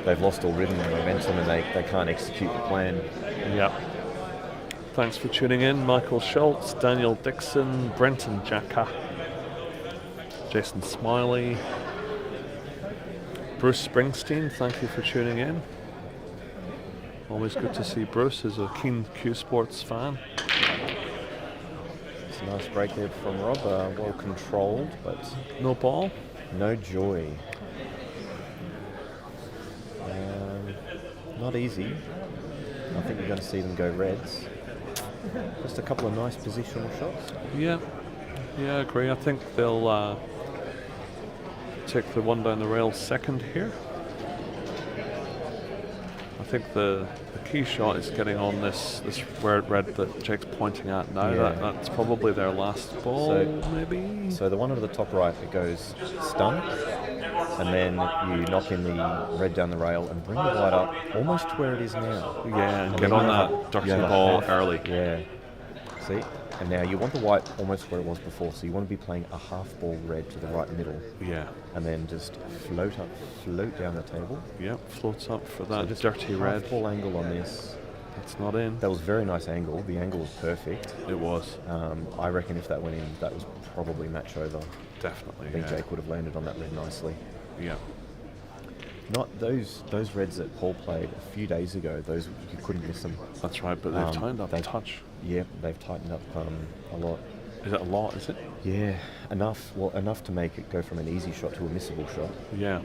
Speaker 5: they've lost all rhythm and momentum and they can't execute the plan.
Speaker 3: Yeah. Thanks for tuning in. Michael Schultz, Daniel Dixon, Brenton Jacka, Jason Smiley, Bruce Springsteen, thank you for tuning in. Always good to see Bruce as a keen Q Sports fan.
Speaker 5: It's a nice break there from Rob. Well controlled, but
Speaker 3: no ball.
Speaker 5: No joy. Not easy. I think you're going to see them go reds. Just a couple of nice positional shots.
Speaker 3: Yeah, I agree. I think they'll take the one down the rail second here. I think the key shot is getting on this red that Jake's pointing at now.
Speaker 5: Yeah.
Speaker 3: That's probably their last ball, maybe.
Speaker 5: So the one over the top right, it goes stun, and then you knock in the red down the rail and bring the white up almost to where it is now.
Speaker 3: Yeah, and get on that dirty ball early.
Speaker 5: Yeah. See? And now you want the white almost where it was before, so you want to be playing a half ball red to the right middle.
Speaker 3: Yeah.
Speaker 5: And then just float down the table.
Speaker 3: Yep, floats up for that
Speaker 5: So just
Speaker 3: dirty red.
Speaker 5: Half ball angle on this.
Speaker 3: It's not in.
Speaker 5: That was a very nice angle. The angle was perfect.
Speaker 3: It was.
Speaker 5: I reckon if that went in, that was probably match over.
Speaker 3: Definitely.
Speaker 5: I think Jake would have landed on that red nicely.
Speaker 3: Yeah.
Speaker 5: Not those reds that Paul played a few days ago. Those you couldn't miss them.
Speaker 3: That's right, but they've tightened up a touch.
Speaker 5: Yeah, they've tightened up a lot.
Speaker 3: Is it a lot? Is it?
Speaker 5: Yeah, enough. Well, enough to make it go from an easy shot to a missable shot.
Speaker 3: Yeah.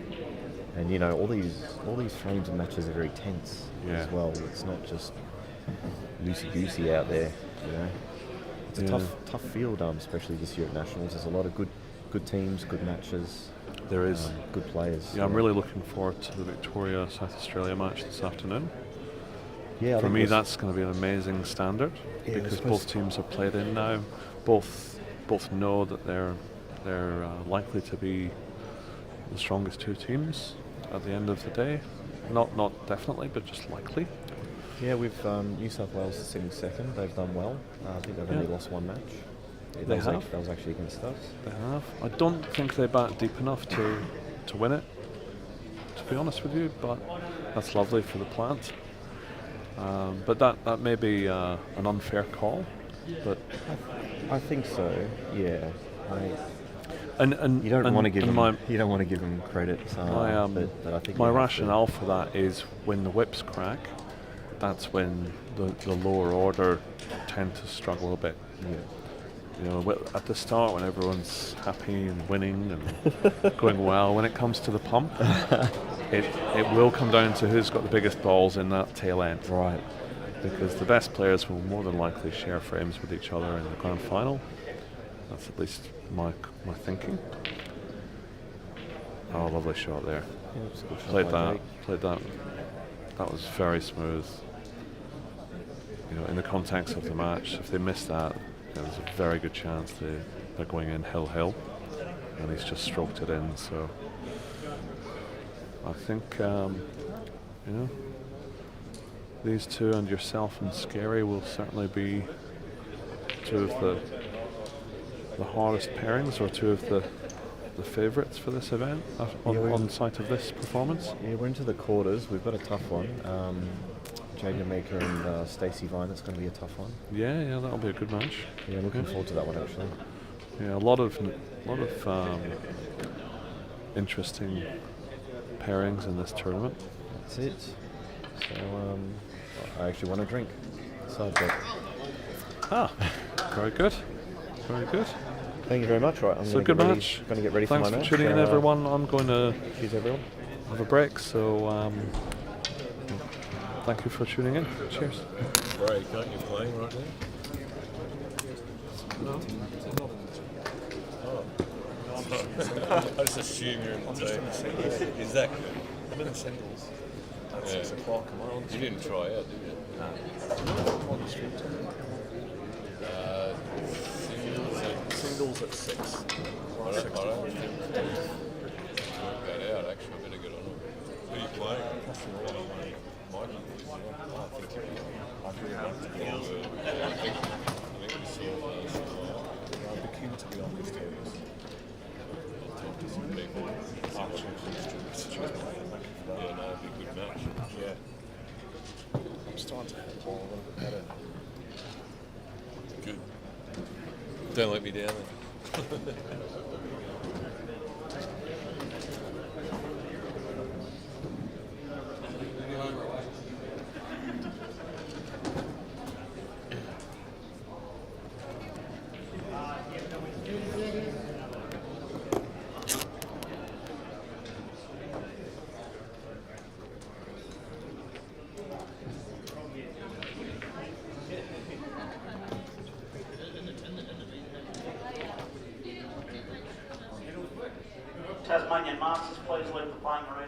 Speaker 5: And you know, all these frames and matches are very tense as well. It's not just loosey goosey out there. You know, it's a tough field, especially this year at Nationals. There's a lot of good teams, good matches.
Speaker 3: There is
Speaker 5: good players.
Speaker 3: Yeah, I'm really looking forward to the Victoria South Australia match this afternoon.
Speaker 5: Yeah,
Speaker 3: for me that's going to be an amazing standard because both teams are played in now. Both know that they're likely to be the strongest two teams at the end of the day. Not definitely, but just likely.
Speaker 5: Yeah, we've New South Wales is sitting second. They've done well. I think they've only lost one match.
Speaker 3: They have.
Speaker 5: That was actually against us.
Speaker 3: They have. I don't think they bat deep enough to win it, to be honest with you, but that's lovely for the plant. But that may be an unfair call, but
Speaker 5: I think so. Yeah.
Speaker 3: And
Speaker 5: you don't want to give them credit. But I think
Speaker 3: my rationale for that is when the whips crack, that's when the lower order tend to struggle a bit.
Speaker 5: Yeah.
Speaker 3: You know, at the start when everyone's happy and winning and going well, when it comes to the pump, it will come down to who's got the biggest balls in that tail end.
Speaker 5: Right.
Speaker 3: Because the best players will more than likely share frames with each other in the grand final. That's at least my thinking. Oh, lovely shot there.
Speaker 5: Yeah,
Speaker 3: played that. That was very smooth. You know, in the context of the match, if they miss that, there's a very good chance they're going in hill, and he's just stroked it in. So I think you know, these two and yourself and Scerri will certainly be two of the hardest pairings, or two of the favourites for this event on sight of this performance.
Speaker 5: Yeah, we're into the quarters. We've got a tough one. Jaden Maker and Stacey Vine. That's going to be a tough one.
Speaker 3: Yeah, that'll be a good match.
Speaker 5: Yeah, looking forward to that one actually.
Speaker 3: Yeah, a lot of interesting pairings in this tournament.
Speaker 5: That's it. So I actually want a drink. Side bet.
Speaker 3: Very good. Very good.
Speaker 5: Thank you very much. Right,
Speaker 3: I'm good match.
Speaker 5: Going to get ready
Speaker 3: Thanks
Speaker 5: for my match.
Speaker 3: Thanks for tuning in, everyone. I'm going to
Speaker 5: cheers, everyone.
Speaker 3: Have a break. So thank you for tuning in. Cheers.
Speaker 2: Break, aren't you playing right now? No. Oh. I just assume you're in the team. Is that good?
Speaker 6: I'm in the singles at 6 o'clock. Am I on?
Speaker 2: You didn't try out, did you?
Speaker 6: No. I'm on the street. Singles at 6.
Speaker 2: I don't think that out, actually. I better get on it. Who are you playing? Mike?
Speaker 6: I think
Speaker 2: we saw
Speaker 6: I'd be keen to be on this team.
Speaker 2: talk to some people. Yeah, no, it'd be a good match.
Speaker 6: Yeah. I'm starting to hit the ball a little bit better.
Speaker 2: Good. Don't let me down then.
Speaker 7: Tasmanian Masters, please leave the playing arena.